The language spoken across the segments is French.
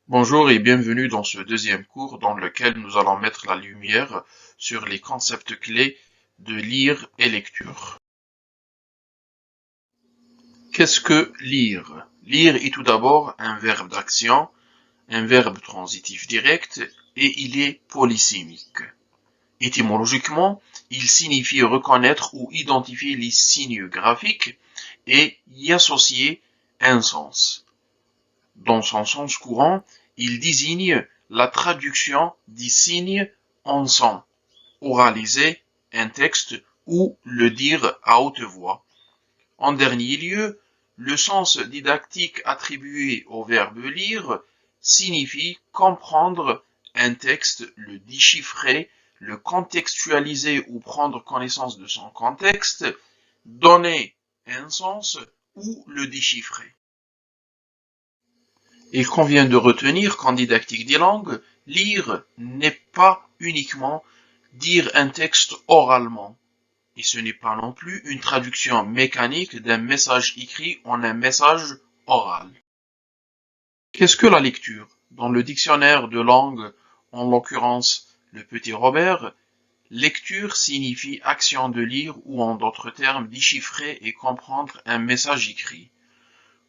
Bonjour et bienvenue dans ce deuxième cours dans lequel nous allons mettre la lumière sur les concepts clés de lire et lecture. Qu'est-ce que lire? Lire est tout d'abord un verbe d'action, un verbe transitif direct et il est polysémique. Étymologiquement, il signifie reconnaître ou identifier les signes graphiques et y associer un sens. Dans son sens courant, il désigne la traduction des signes en son, oraliser un texte ou le dire à haute voix. En dernier lieu, le sens didactique attribué au verbe lire signifie comprendre un texte, le déchiffrer, le contextualiser ou prendre connaissance de son contexte, donner un sens ou le déchiffrer. Il convient de retenir qu'en didactique des langues, lire n'est pas uniquement dire un texte oralement, et ce n'est pas non plus une traduction mécanique d'un message écrit en un message oral. Qu'est-ce que la lecture? Dans le dictionnaire de langue, en l'occurrence le Petit Robert, lecture signifie action de lire ou en d'autres termes déchiffrer et comprendre un message écrit.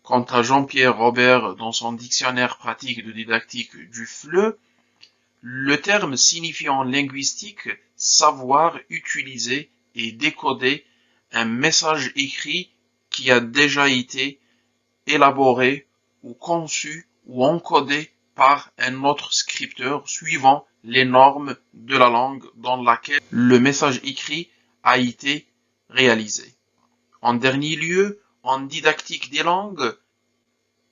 Quant à Jean-Pierre Robert dans son dictionnaire pratique de didactique du FLE, le terme signifie en linguistique savoir utiliser et décoder un message écrit qui a déjà été élaboré ou conçu ou encodé par un autre scripteur suivant les normes de la langue dans laquelle le message écrit a été réalisé. En dernier lieu, en didactique des langues,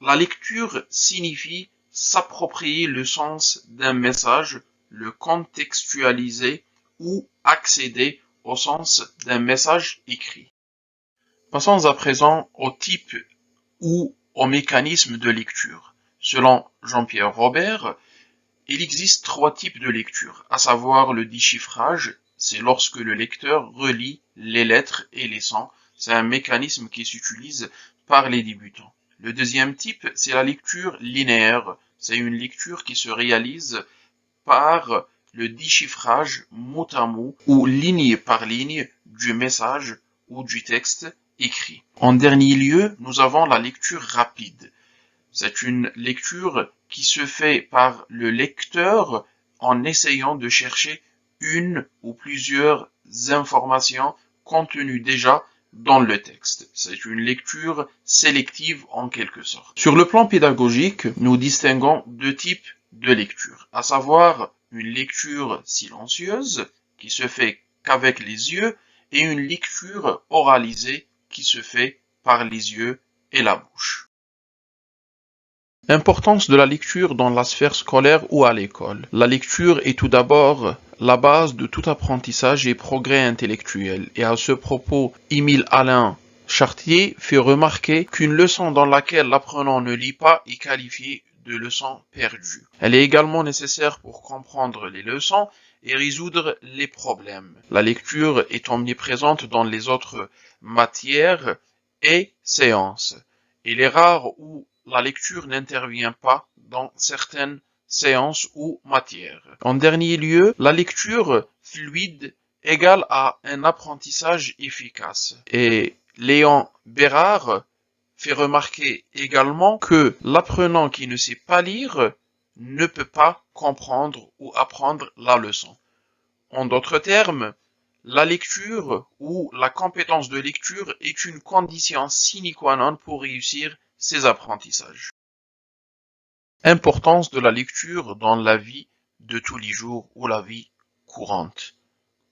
la lecture signifie s'approprier le sens d'un message, le contextualiser ou accéder au sens d'un message écrit. Passons à présent au type ou au mécanisme de lecture. Selon Jean-Pierre Robert, il existe 3 types de lecture, à savoir le déchiffrage, c'est lorsque le lecteur relie les lettres et les sons, c'est un mécanisme qui s'utilise par les débutants. Le deuxième type, c'est la lecture linéaire, c'est une lecture qui se réalise par le déchiffrage mot à mot ou ligne par ligne du message ou du texte écrit. En dernier lieu, nous avons la lecture rapide. C'est une lecture qui se fait par le lecteur en essayant de chercher une ou plusieurs informations contenues déjà dans le texte. C'est une lecture sélective en quelque sorte. Sur le plan pédagogique, nous distinguons 2 types de lecture, à savoir une lecture silencieuse qui se fait qu'avec les yeux et une lecture oralisée qui se fait par les yeux et la bouche. Importance de la lecture dans la sphère scolaire ou à l'école. La lecture est tout d'abord la base de tout apprentissage et progrès intellectuel. Et à ce propos, Émile Alain Chartier fait remarquer qu'une leçon dans laquelle l'apprenant ne lit pas est qualifiée de leçon perdue. Elle est également nécessaire pour comprendre les leçons et résoudre les problèmes. La lecture est omniprésente dans les autres matières et séances. Il est rare où la lecture n'intervient pas dans certaines séances ou matières. En dernier lieu, la lecture fluide égale à un apprentissage efficace. Et Léon Bérard fait remarquer également que l'apprenant qui ne sait pas lire ne peut pas comprendre ou apprendre la leçon. En d'autres termes, la lecture ou la compétence de lecture est une condition sine qua non pour réussir ces apprentissages. Importance de la lecture dans la vie de tous les jours ou la vie courante.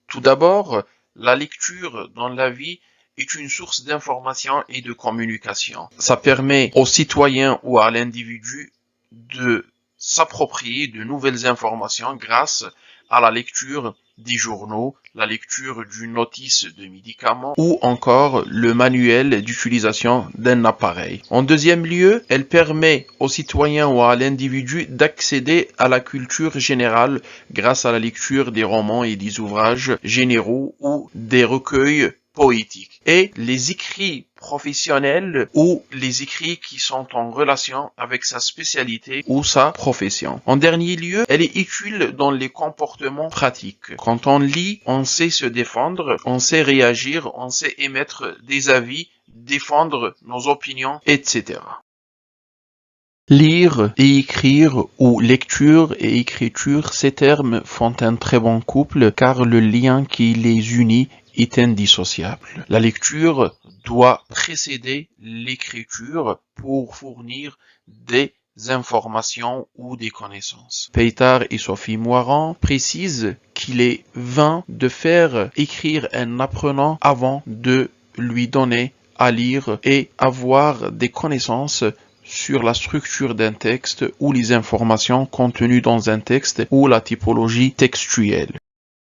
Tout d'abord, la lecture dans la vie est une source d'information et de communication. Ça permet aux citoyens ou à l'individu de s'approprier de nouvelles informations grâce à la lecture des journaux, la lecture d'une notice de médicaments ou encore le manuel d'utilisation d'un appareil. En deuxième lieu, elle permet aux citoyens ou à l'individu d'accéder à la culture générale grâce à la lecture des romans et des ouvrages généraux ou des recueils poétique. Et les écrits professionnels ou les écrits qui sont en relation avec sa spécialité ou sa profession. En dernier lieu, elle est utile dans les comportements pratiques. Quand on lit, on sait se défendre, on sait réagir, on sait émettre des avis, défendre nos opinions, etc. Lire et écrire ou lecture et écriture, ces termes font un très bon couple car le lien qui les unit est indissociable. La lecture doit précéder l'écriture pour fournir des informations ou des connaissances. Peytard et Sophie Moirand précisent qu'il est vain de faire écrire un apprenant avant de lui donner à lire et avoir des connaissances sur la structure d'un texte ou les informations contenues dans un texte ou la typologie textuelle.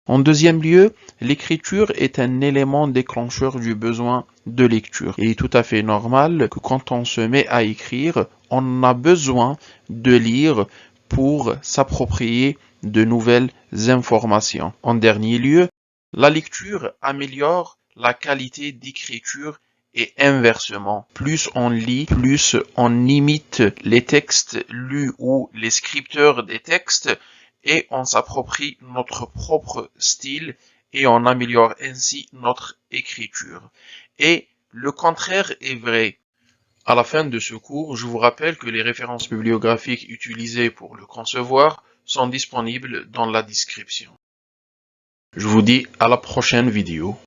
En deuxième lieu, l'écriture est un élément déclencheur du besoin de lecture. Il est tout à fait normal que quand on se met à écrire, on a besoin de lire pour s'approprier de nouvelles informations. En dernier lieu, la lecture améliore la qualité d'écriture et inversement. Plus on lit, plus on imite les textes lus ou les scripteurs des textes et on s'approprie notre propre style et on améliore ainsi notre écriture. Et le contraire est vrai. À la fin de ce cours, je vous rappelle que les références bibliographiques utilisées pour le concevoir sont disponibles dans la description. Je vous dis à la prochaine vidéo.